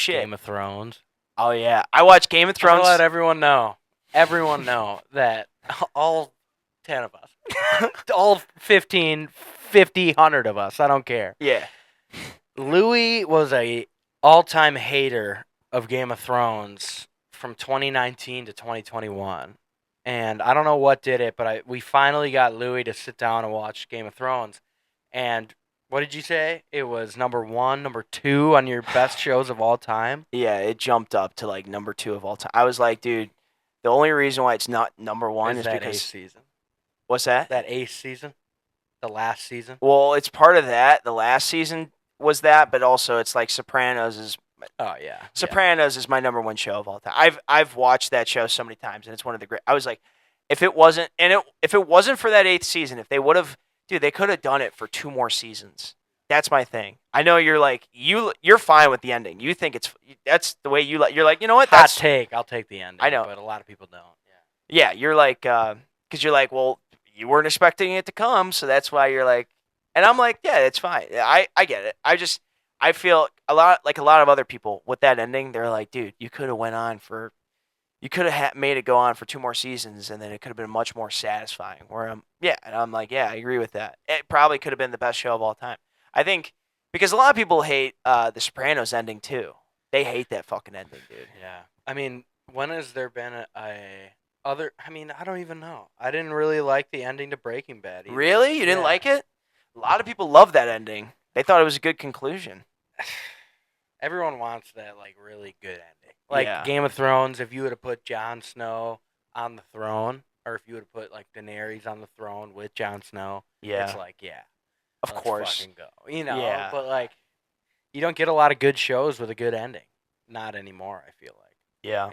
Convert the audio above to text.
shit. Game of Thrones. Oh yeah, I watched Game of I'm gonna Thrones. let everyone know that all 10 of us, all 15, 50, 100 of us, I don't care. Yeah. Louis was a all-time hater of Game of Thrones from 2019 to 2021. And I don't know what did it, but we finally got Louis to sit down and watch Game of Thrones. And what did you say? It was number 1, number 2 on your best shows of all time? Yeah, it jumped up to like number 2 of all time. I was like, dude, the only reason why it's not number 1 is that because Ace season? what's that? That Ace season? The last season? Well, it's part of that. The last season was that, but also it's like Sopranos is Oh yeah. Sopranos is my number 1 show of all time. I've watched that show so many times, and it's one of the great. I was like, if it wasn't for that 8th season, if they would have, dude, they could have done it for 2 more seasons. That's my thing. I know you're like you're fine with the ending. You think that's the way you like. You're like, you know what? Hot take. I'll take the ending. I know, but a lot of people don't. Yeah, you're like, because you're like, well, you weren't expecting it to come, so that's why you're like, and I'm like, yeah, it's fine. I get it. I feel a lot of other people with that ending. They're like, dude, you could have made it go on for 2 more seasons, and then it could have been much more satisfying. And I'm like, yeah, I agree with that. It probably could have been the best show of all time. I think because a lot of people hate the Sopranos ending too. They hate that fucking ending, dude. Yeah. I mean, when has there been a other? I mean, I don't even know. I didn't really like the ending to Breaking Bad. Either. Really? You didn't Yeah. like it? A lot of people love that ending. They thought it was a good conclusion. Everyone wants that like really good ending. Like Yeah. Game of Thrones, if you would have put Jon Snow on the throne, or if you would have put like Daenerys on the throne with Jon Snow, Yeah. it's like, yeah, Of let's course. fucking go. You know, Yeah. but like, you don't get a lot of good shows with a good ending. Not anymore, I feel like. Yeah.